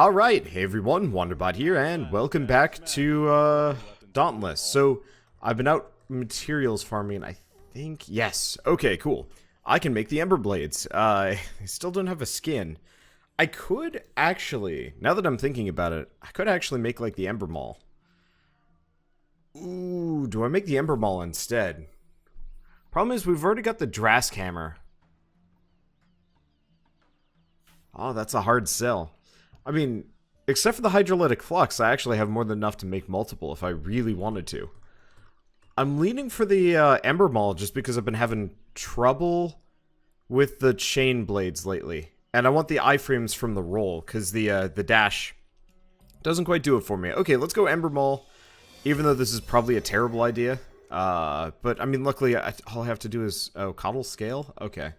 Alright, hey everyone, Wanderbot here, and welcome back to, Dauntless. So, I've been out materials farming, I think, yes, okay, cool. I can make the Ember Blades. I still don't have a skin. I could actually, now that I'm thinking about it, I could actually make, like, the Ember Maul. Ooh, do I make the Ember Maul instead? Problem is, we've already got the Drask Hammer. Oh, that's a hard sell. I mean, except for the hydrolytic flux, I actually have more than enough to make multiple if I really wanted to. I'm leaning for the Ember Maul just because I've been having trouble with the chain blades lately. And I want the iframes from the roll, because the dash doesn't quite do it for me. Okay, let's go Ember Maul, even though this is probably a terrible idea. But, I mean, luckily, all I have to do is... Oh, cobble scale? Okay.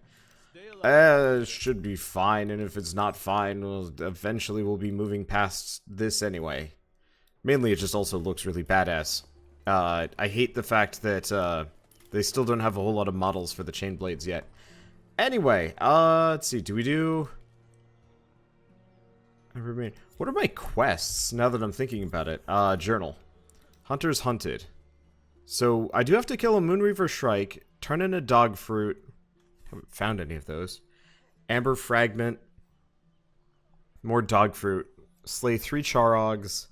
Should be fine, and if it's not fine, eventually we'll be moving past this anyway. Mainly, it just also looks really badass. I hate the fact that, they still don't have a whole lot of models for the chain blades yet. Anyway, let's see, do we do... What are my quests, now that I'm thinking about it? Journal. Hunters hunted. So, I do have to kill a Moonreaver Shrike, turn in a dog fruit. Haven't found any of those. Amber Fragment. More dog fruit. Slay 3 Charogs.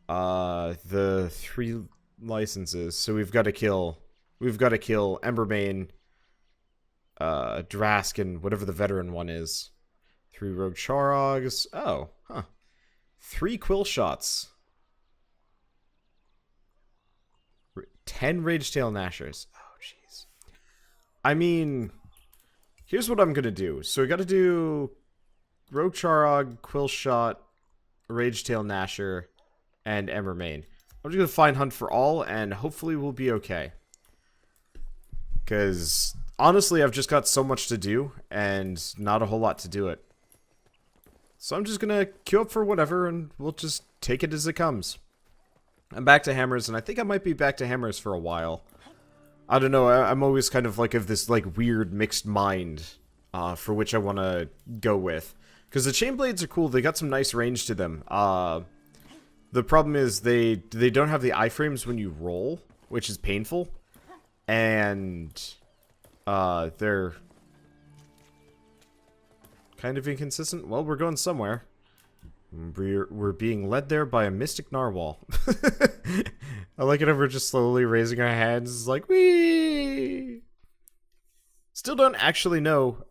The 3 licenses. So we've got to kill... We've got to kill Emberbane, Drask, and whatever the veteran one is. 3 Rogue Charogs. Oh, huh. 3 Quill Shots. 10 Ragetail Nashers. I mean, here's what I'm gonna do. So we gotta do Rogue Charog, Quill Shot, Ragetail Nasher, and Embermane. I'm just gonna find hunt for all, and hopefully we'll be okay. Because, honestly, I've just got so much to do, and not a whole lot to do it. So I'm just gonna queue up for whatever, and we'll just take it as it comes. I'm back to hammers, and I think I might be back to hammers for a while. I don't know, I'm always kind of like of this like weird mixed mind for which I want to go with. Because the chain blades are cool, they got some nice range to them. The problem is they don't have the iframes when you roll, which is painful. And they're kind of inconsistent. Well, we're going somewhere. We're being led there by a mystic narwhal. I like it if we're just slowly raising our hands, like, wee. Still don't actually know,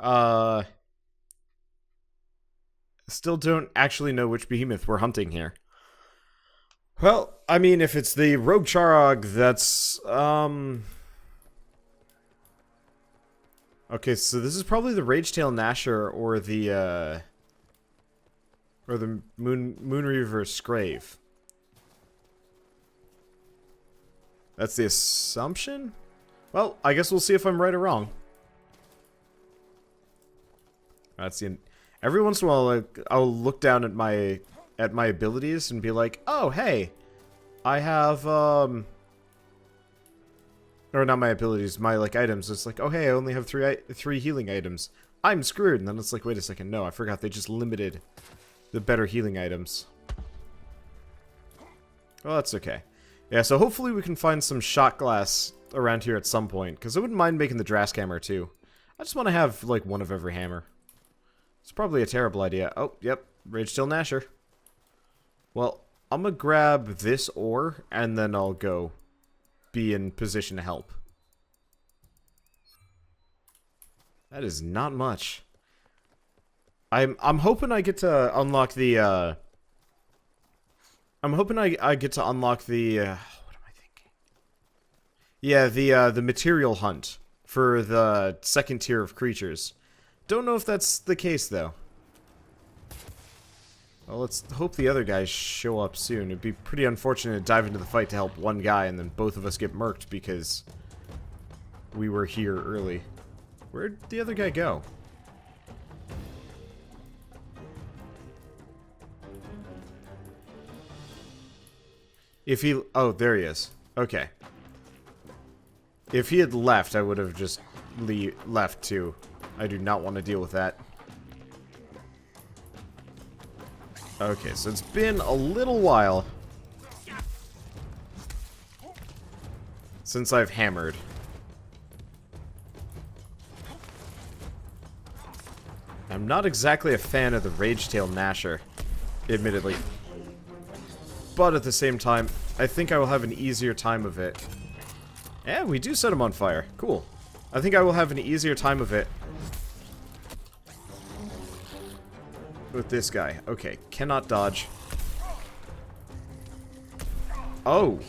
which behemoth we're hunting here. Well, I mean, if it's the Rogue Charog, that's, okay, so this is probably the Ragetail Nasher or the Moonreaver Scrave. That's the assumption? Well, I guess we'll see if I'm right or wrong. That's the... Every once in a while, like, I'll look down at my abilities and be like, oh, hey, I have, or not my abilities, my, like, items. It's like, oh, hey, I only have three healing items. I'm screwed. And then it's like, wait a second, no, I forgot they just limited the better healing items. Well, that's okay. Yeah, so hopefully we can find some shot glass around here at some point, because I wouldn't mind making the Drask Hammer, too. I just want to have, like, one of every hammer. It's probably a terrible idea. Oh, yep, Ragetail Nasher. Well, I'm gonna grab this ore, and then I'll go be in position to help. That is not much. I'm hoping I get to unlock the, I'm hoping I get to unlock the, what am I thinking? Yeah, the material hunt for the second tier of creatures. Don't know if that's the case, though. Well, let's hope the other guys show up soon. It'd be pretty unfortunate to dive into the fight to help one guy and then both of us get murked because we were here early. Where'd the other guy go? If he... Oh, there he is. Okay. If he had left, I would have just left, too. I do not want to deal with that. Okay, so it's been a little while since I've hammered. I'm not exactly a fan of the Ragetail Nasher, admittedly. But at the same time, I think I will have an easier time of it. Yeah, we do set him on fire. Cool. I think I will have an easier time of it with this guy. Okay, cannot dodge. Oh,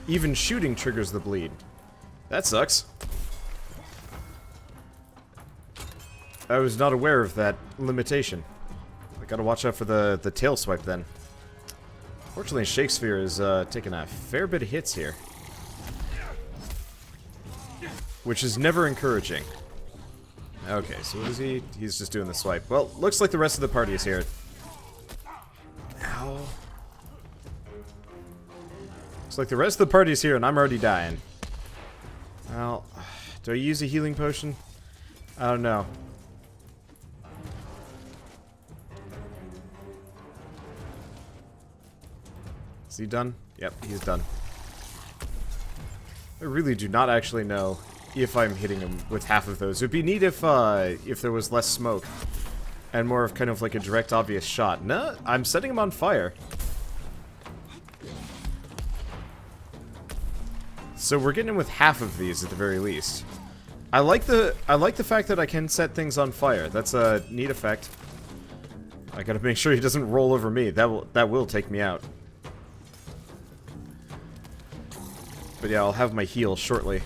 even shooting triggers the bleed. That sucks. I was not aware of that limitation. I gotta watch out for the tail swipe then. Fortunately, Shakespeare is taking a fair bit of hits here, which is never encouraging. Okay, so what is he? He's just doing the swipe. Well, looks like the rest of the party is here. Ow. Looks like the rest of the party is here and I'm already dying. Well, do I use a healing potion? I don't know. Is he done? Yep, he's done. I really do not actually know if I'm hitting him with half of those. It'd be neat if there was less smoke and more of kind of like a direct, obvious shot. No, I'm setting him on fire. So we're getting him with half of these at the very least. I like the fact that I can set things on fire. That's a neat effect. I gotta make sure he doesn't roll over me. That will take me out. But yeah, I'll have my heal shortly.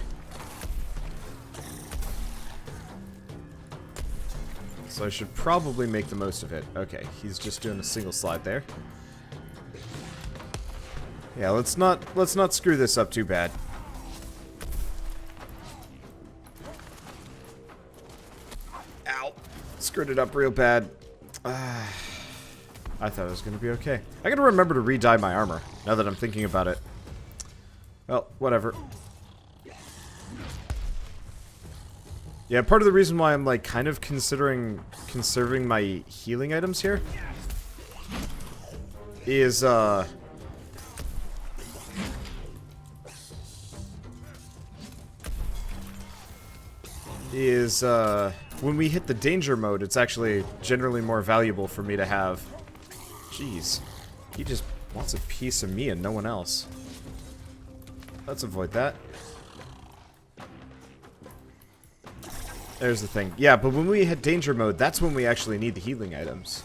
So I should probably make the most of it. Okay, he's just doing a single slide there. Yeah, let's not screw this up too bad. Ow. Screwed it up real bad. I thought it was gonna be okay. I gotta remember to re-dye my armor, now that I'm thinking about it. Well, whatever. Yeah, part of the reason why I'm, like, kind of considering conserving my healing items here is, when we hit the danger mode, it's actually generally more valuable for me to have. Jeez. He just wants a piece of me and no one else. Let's avoid that. There's the thing. Yeah, but when we hit danger mode, that's when we actually need the healing items.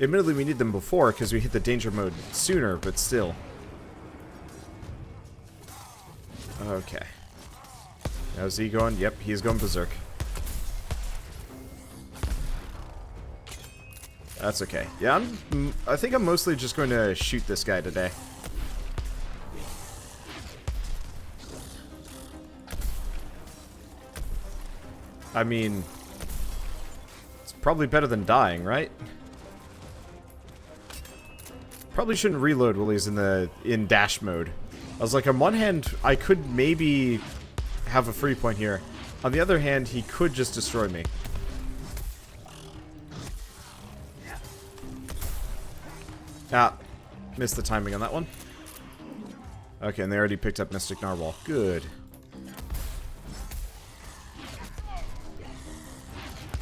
Admittedly, we need them before because we hit the danger mode sooner, but still. Okay. How's he going? Yep, he's going berserk. That's okay. Yeah, I think I'm mostly just going to shoot this guy today. I mean, it's probably better than dying, right? Probably shouldn't reload while he's in dash mode. I was like, on one hand, I could maybe have a free point here. On the other hand, he could just destroy me. Ah, missed the timing on that one. Okay, and they already picked up Mystic Narwhal. Good.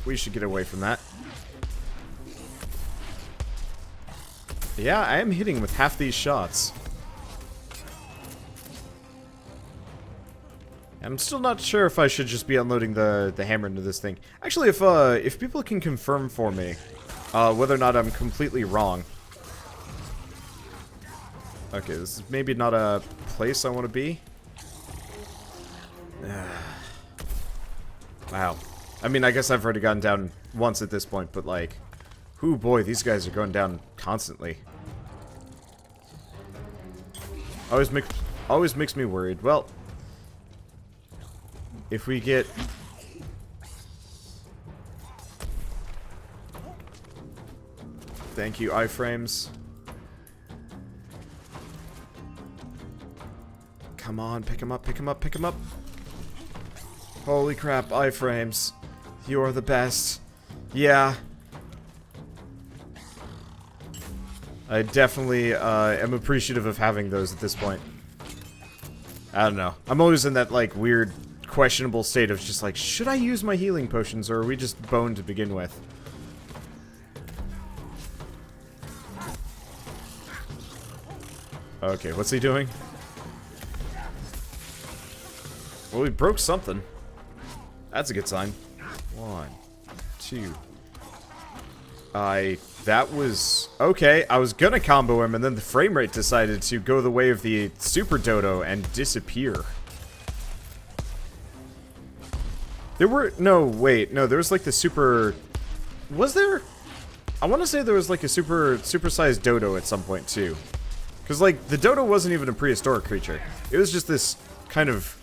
We should get away from that. Yeah, I am hitting with half these shots. I'm still not sure if I should just be unloading the hammer into this thing. Actually, if people can confirm for me whether or not I'm completely wrong. Okay, this is maybe not a place I want to be. Wow. I mean, I guess I've already gotten down once at this point, but like, whoo boy, these guys are going down constantly. Always makes me worried. Well, if we get... Thank you, iframes. Come on, pick him up, pick him up, pick him up. Holy crap, iframes. You're the best. Yeah. I definitely am appreciative of having those at this point. I don't know. I'm always in that, like, weird, questionable state of just like, should I use my healing potions, or are we just boned to begin with? Okay, what's he doing? Well, he broke something. That's a good sign. 1, 2. That was... Okay, I was gonna combo him, and then the frame rate decided to go the way of the Super Dodo and disappear. There were... No, wait. No, there was like the super... Was there? I want to say there was like a super-sized dodo at some point, too. Because, like, the dodo wasn't even a prehistoric creature. It was just this kind of...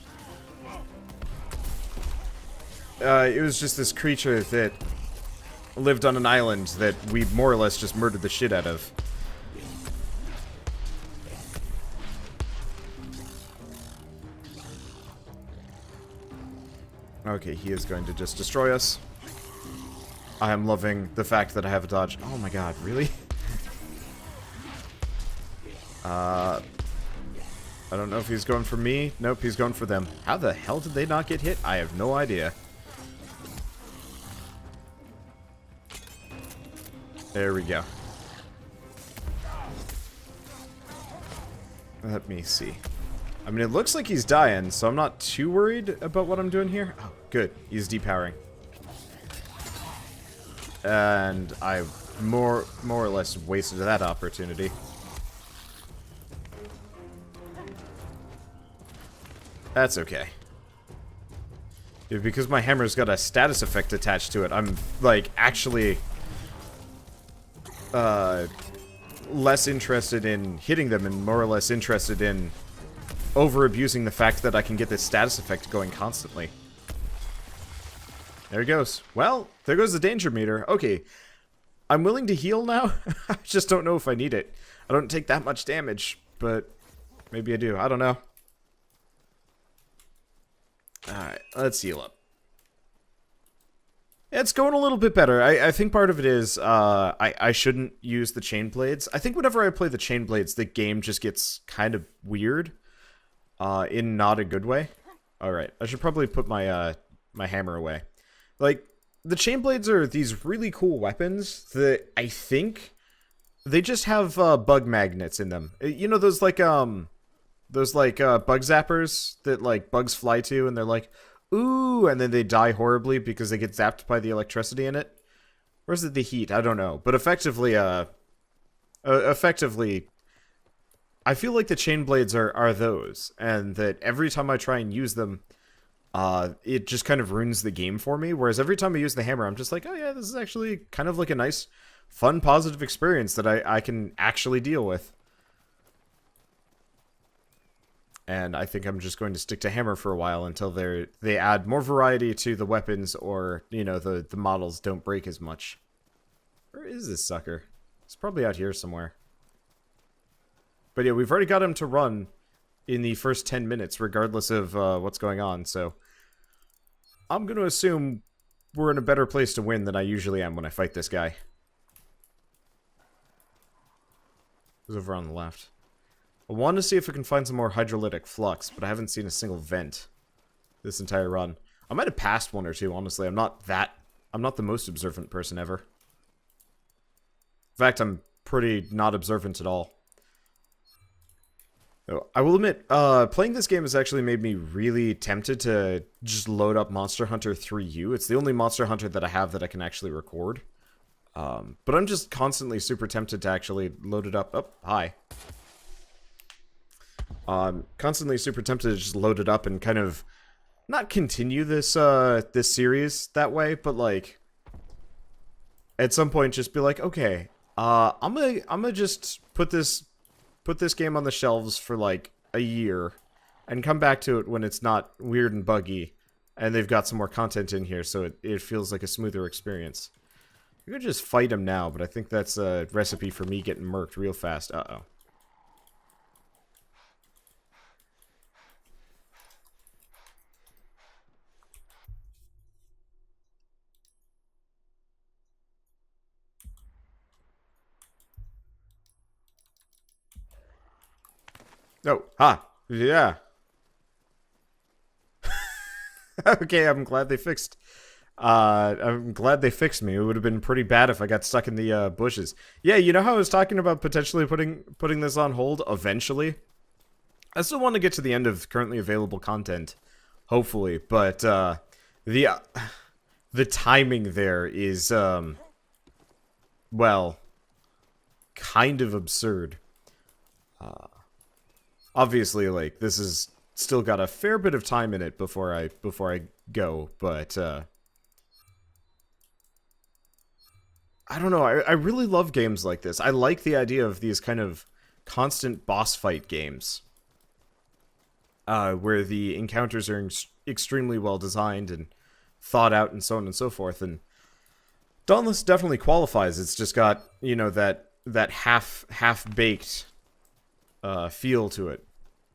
it was just this creature that lived on an island that we more or less just murdered the shit out of. Okay, he is going to just destroy us. I am loving the fact that I have a dodge. Oh my god, really? I don't know if he's going for me. Nope, he's going for them. How the hell did they not get hit? I have no idea. There we go. Let me see. I mean, it looks like he's dying, so I'm not too worried about what I'm doing here. Oh, good. He's depowering. And I more or less wasted that opportunity. That's okay. Yeah, because my hammer's got a status effect attached to it, I'm, like, actually... less interested in hitting them and more or less interested in over-abusing the fact that I can get this status effect going constantly. There he goes. Well, there goes the danger meter. Okay. I'm willing to heal now. I just don't know if I need it. I don't take that much damage, but maybe I do. I don't know. Alright, let's heal up. It's going a little bit better. I think part of it is I shouldn't use the chain blades. I think whenever I play the chain blades, the game just gets kind of weird. In not a good way. Alright, I should probably put my my hammer away. Like, the chain blades are these really cool weapons that I think they just have bug magnets in them. You know those like bug zappers that like bugs fly to and they're like, ooh, and then they die horribly because they get zapped by the electricity in it? Or is it the heat? I don't know. But effectively, I feel like the chain blades are those, and that every time I try and use them, it just kind of ruins the game for me, whereas every time I use the hammer, I'm just like, oh yeah, this is actually kind of like a nice, fun, positive experience that I can actually deal with. And I think I'm just going to stick to hammer for a while until they add more variety to the weapons, or, you know, the models don't break as much. Where is this sucker? It's probably out here somewhere. But yeah, we've already got him to run in the first 10 minutes, regardless of what's going on, so... I'm going to assume we're in a better place to win than I usually am when I fight this guy. Who's over on the left? I want to see if I can find some more hydrolytic flux, but I haven't seen a single vent this entire run. I might have passed one or two, honestly. I'm not the most observant person ever. In fact, I'm pretty not observant at all. I will admit, playing this game has actually made me really tempted to just load up Monster Hunter 3U. It's the only Monster Hunter that I have that I can actually record. But I'm just constantly super tempted to actually load it up. Oh, hi. Constantly super tempted to just load it up and kind of not continue this this series that way, but like at some point just be like, okay, I'm gonna just put this game on the shelves for like a year and come back to it when it's not weird and buggy and they've got some more content in here, so it feels like a smoother experience. You could just fight him now, but I think that's a recipe for me getting murked real fast. Uh-oh. Oh, ha. Yeah. Okay, I'm glad they fixed me. It would have been pretty bad if I got stuck in the bushes. Yeah, you know how I was talking about potentially putting this on hold eventually? I still want to get to the end of currently available content, hopefully, but the the timing there is well, kind of absurd. Obviously, like, this is still got a fair bit of time in it before I go, but I don't know. I really love games like this. I like the idea of these kind of constant boss fight games, where the encounters are extremely well designed and thought out and so on and so forth. And Dauntless definitely qualifies. It's just got, you know, that half baked feel to it.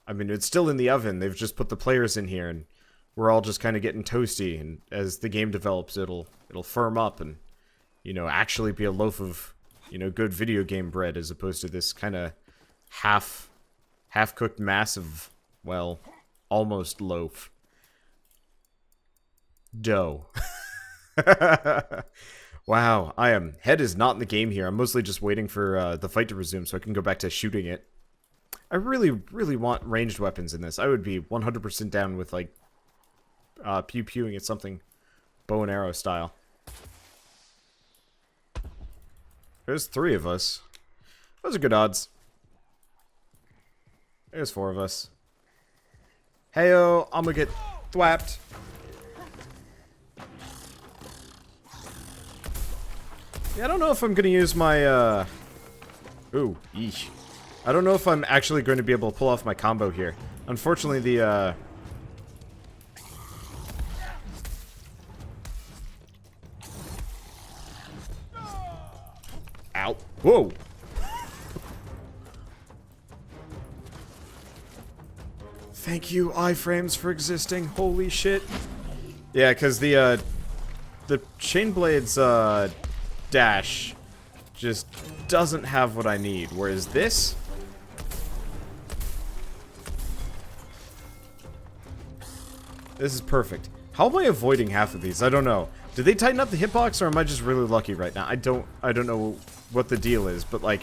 I mean, it's still in the oven. They've just put the players in here, and we're all just kind of getting toasty. And as the game develops, it'll firm up and, you know, actually be a loaf of, you know, good video game bread, as opposed to this kind of half-cooked mass of, well, almost loaf dough. Wow, head is not in the game here. I'm mostly just waiting for the fight to resume so I can go back to shooting it. I really, really want ranged weapons in this. I would be 100% down with, like, pew-pewing at something bow and arrow style. There's 3 of us. Those are good odds. There's 4 of us. Heyo, I'm gonna get thwapped. Yeah, I don't know if I'm gonna use my, Ooh, yeesh. I don't know if I'm actually going to be able to pull off my combo here. Unfortunately, the, Ow. Whoa! Thank you, iframes, for existing. Holy shit. Yeah, because the Chainblade's, dash just doesn't have what I need, whereas this... This is perfect. How am I avoiding half of these? I don't know. Did they tighten up the hitbox, or am I just really lucky right now? I don't know what the deal is, but, like,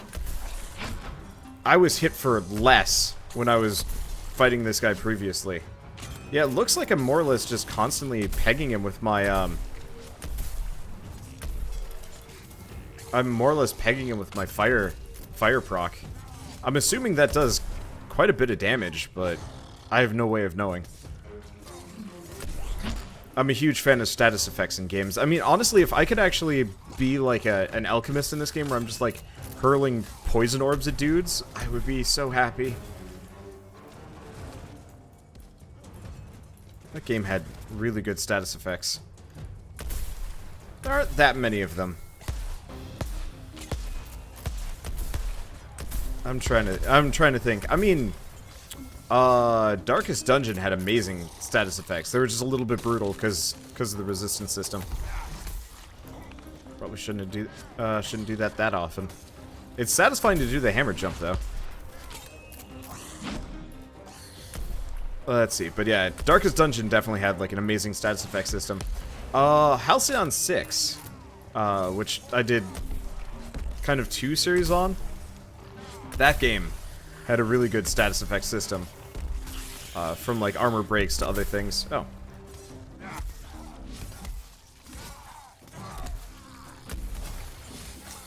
I was hit for less when I was fighting this guy previously. Yeah, it looks like I'm more or less just constantly pegging him with my, I'm more or less pegging him with my fire proc. I'm assuming that does quite a bit of damage, but I have no way of knowing. I'm a huge fan of status effects in games. I mean, honestly, if I could actually be like an alchemist in this game where I'm just like hurling poison orbs at dudes, I would be so happy. That game had really good status effects. There aren't that many of them. I'm trying to think. I mean, Darkest Dungeon had amazing status effects. They were just a little bit brutal because of the resistance system. Probably shouldn't do that often. It's satisfying to do the hammer jump though. Let's see, but yeah, Darkest Dungeon definitely had like an amazing status effect system. Halcyon 6, which I did kind of 2 series on. That game had a really good status effect system. From like armor breaks to other things. Oh.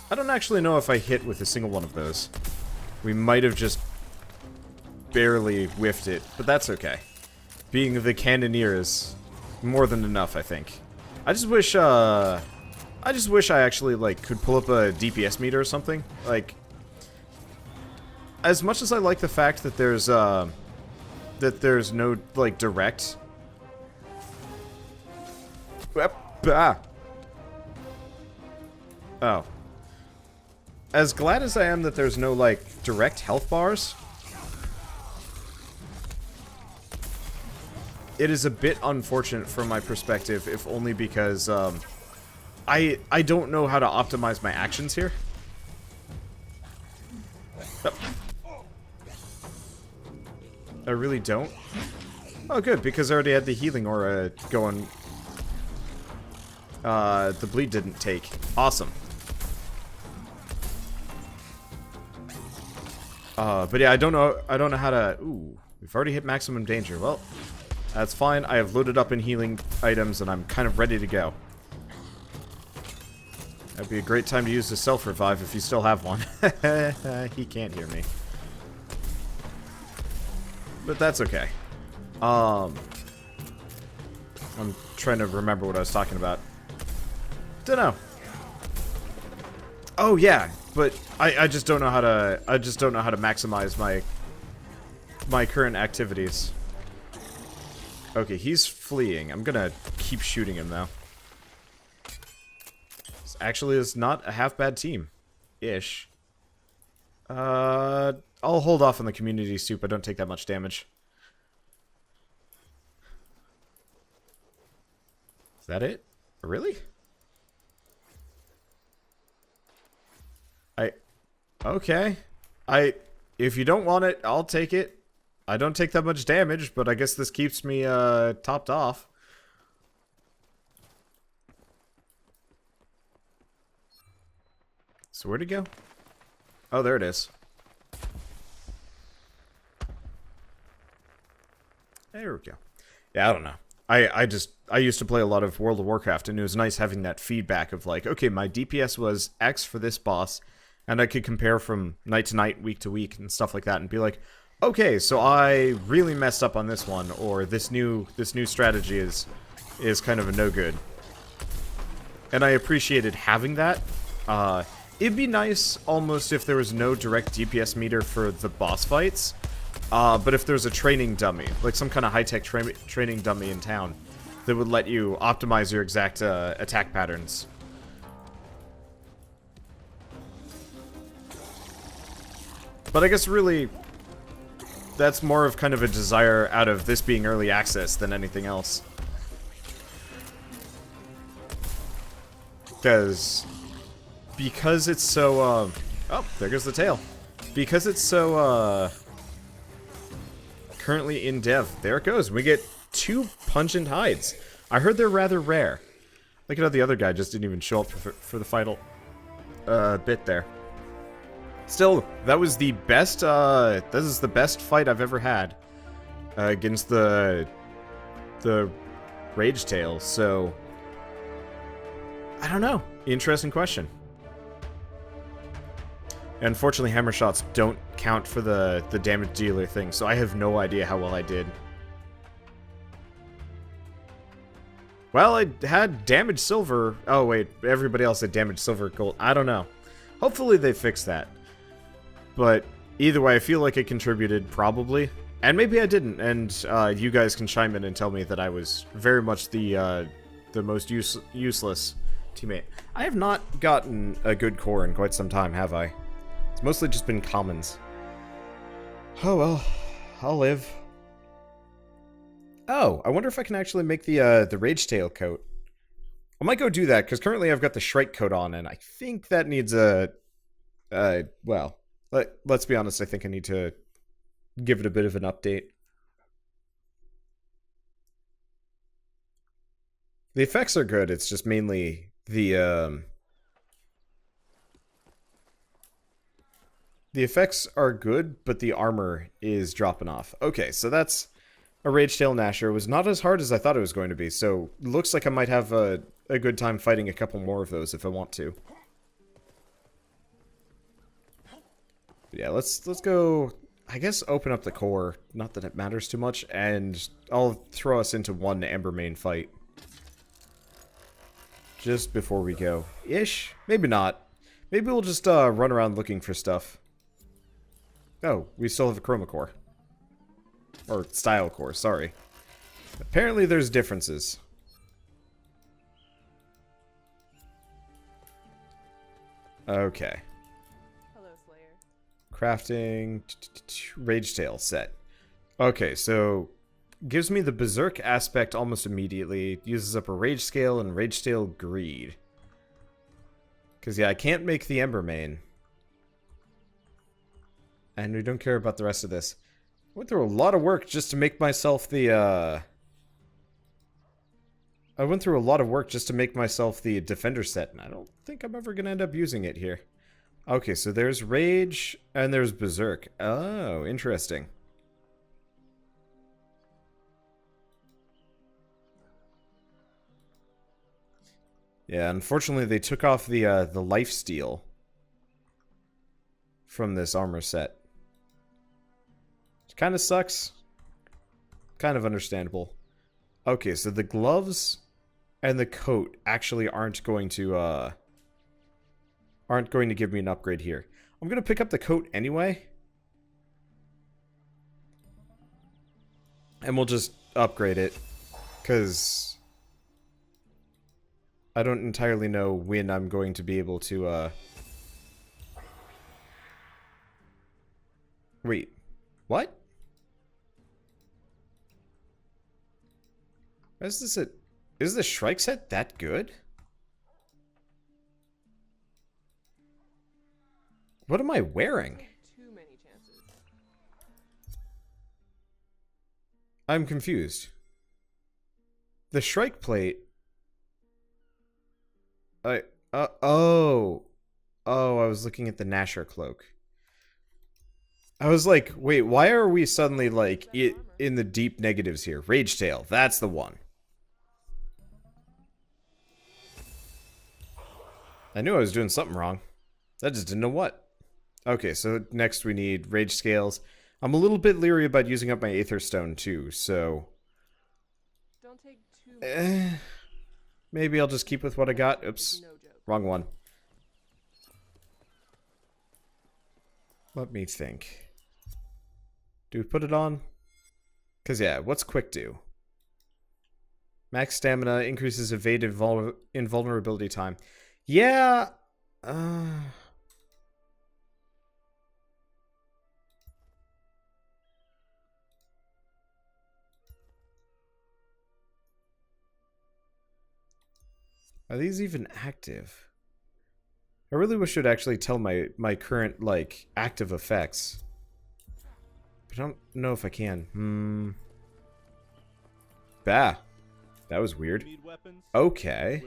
I don't actually know if I hit with a single one of those. We might have just barely whiffed it, but that's okay. Being the Cannoneer is more than enough, I think. I just wish I actually, like, could pull up a DPS meter or something. Like, as much as I like the fact that there's no, like, direct... Oh. As glad as I am that there's no, like, direct health bars, it is a bit unfortunate from my perspective, if only because, I don't know how to optimize my actions here. Oh. I really don't. Oh, good, because I already had the healing aura going. The bleed didn't take. Awesome. But yeah, I don't know how to... Ooh, we've already hit maximum danger. Well, that's fine. I have loaded up in healing items, and I'm kind of ready to go. That'd be a great time to use the self-revive if you still have one. He can't hear me. But that's okay. I'm trying to remember what I was talking about. Dunno. Oh yeah, but I just don't know how to maximize my current activities. Okay, he's fleeing. I'm gonna keep shooting him though. This actually is not a half bad team. Ish. I'll hold off on the community soup. I don't take that much damage. Is that it? Really? Okay. If you don't want it, I'll take it. I don't take that much damage, but I guess this keeps me, topped off. So where'd it go? Oh, there it is. There we go. Yeah, I don't know. I used to play a lot of World of Warcraft, and it was nice having that feedback of like, okay, my DPS was X for this boss, and I could compare from night to night, week to week, and stuff like that, and be like, okay, so I really messed up on this one, or this new strategy is kind of a no good. And I appreciated having that. It'd be nice almost if there was no direct DPS meter for the boss fights. But if there's a training dummy, like some kind of high-tech training dummy in town, that would let you optimize your exact attack patterns. But I guess really, that's more of kind of a desire out of this being early access than anything else. Because it's so, oh, there goes the tail. Because it's so, currently in dev. There it goes. We get 2 pungent hides. I heard they're rather rare. Look at how the other guy just didn't even show up for the final bit there. Still, that was the best, this is the best fight I've ever had against the Rage Tail, so I don't know. Interesting question. Unfortunately, hammer shots don't count for the damage dealer thing, so I have no idea how well I did. Well, I had damage silver. Oh, wait. Everybody else had damage silver gold. I don't know. Hopefully they fix that. But either way, I feel like it contributed, probably. And maybe I didn't, and you guys can chime in and tell me that I was very much the most useless teammate. I have not gotten a good core in quite some time, have I? It's mostly just been commons. Oh well, I'll live. Oh, I wonder if I can actually make the Rage Tail coat. I might go do that, because currently I've got the Shrike coat on, and I think that needs a... well, let's be honest, I think I need to give it a bit of an update. The effects are good, it's just mainly the effects are good, but the armor is dropping off. Okay, so that's a Rage Tail Nasher. It was not as hard as I thought it was going to be, so looks like I might have a good time fighting a couple more of those if I want to. But yeah, let's go, I guess, open up the core. Not that it matters too much, and I'll throw us into one Ember main fight. Just before we go. Ish? Maybe not. Maybe we'll just run around looking for stuff. Oh, we still have a chroma core. Or style core, sorry. Apparently there's differences. Okay. Hello, Slayer. Crafting... Rage Tail set. Okay, so... Gives me the Berserk aspect almost immediately. Uses up a Rage Scale and Rage Tail Greed. Because, yeah, I can't make the Ember main. And we don't care about the rest of this. Went through a lot of work just to make myself the, I went through a lot of work just to make myself the defender set, and I don't think I'm ever gonna end up using it here. Okay, so there's Rage, and there's Berserk. Oh, interesting. Yeah, unfortunately they took off the lifesteal from this armor set. Which kind of sucks. Kind of understandable. Okay, so the gloves and the coat actually aren't going to give me an upgrade here. I'm gonna pick up the coat anyway. And we'll just upgrade it. Because I don't entirely know when I'm going to be able to, Wait. What? Is the Shrike set that good? What am I wearing? Too many chances. I'm confused. The Shrike plate... Oh, I was looking at the Nasher cloak. I was like, wait, why are we suddenly, like, in the deep negatives here? Rage Tail, that's the one. I knew I was doing something wrong. I just didn't know what. Okay, so next we need Rage Scales. I'm a little bit leery about using up my Aether Stone, too, so... Don't take too much. Maybe I'll just keep with what I got. Oops. No joke. Wrong one. Let me think. Do we put it on? Because, yeah, what's Quick do? Max stamina increases evade invulnerability time. Yeah. Are these even active? I really wish it would actually tell my current, like, active effects. But I don't know if I can. Bah. That was weird. Okay.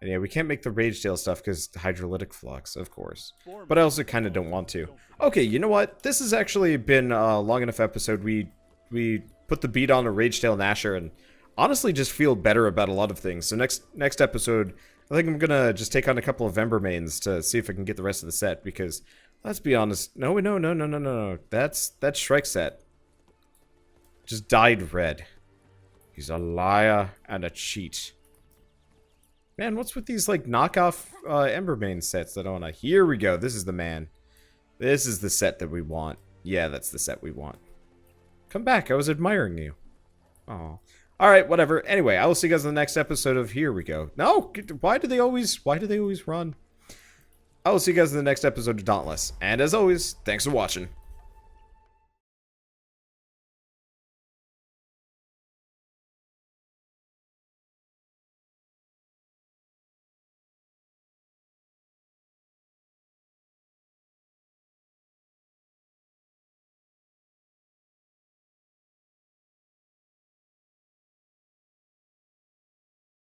And yeah, we can't make the Rage Tail stuff because Hydrolytic Flux, of course. But I also kind of don't want to. Okay, you know what? This has actually been a long enough episode. We put the beat on a Rage Tail Nasher and honestly just feel better about a lot of things. So next episode, I think I'm gonna just take on a couple of Ember mains to see if I can get the rest of the set, because let's be honest, no, that's Shrike set just dyed red. He's a liar and a cheat. Man, what's with these like knockoff Ember main sets that I wanna? Here we go. This is the man. This is the set that we want. Yeah, that's the set we want. Come back. I was admiring you. Oh. Alright, whatever. Anyway, I will see you guys in the next episode of Here We Go. No! Why do they always run? I will see you guys in the next episode of Dauntless. And as always, thanks for watching.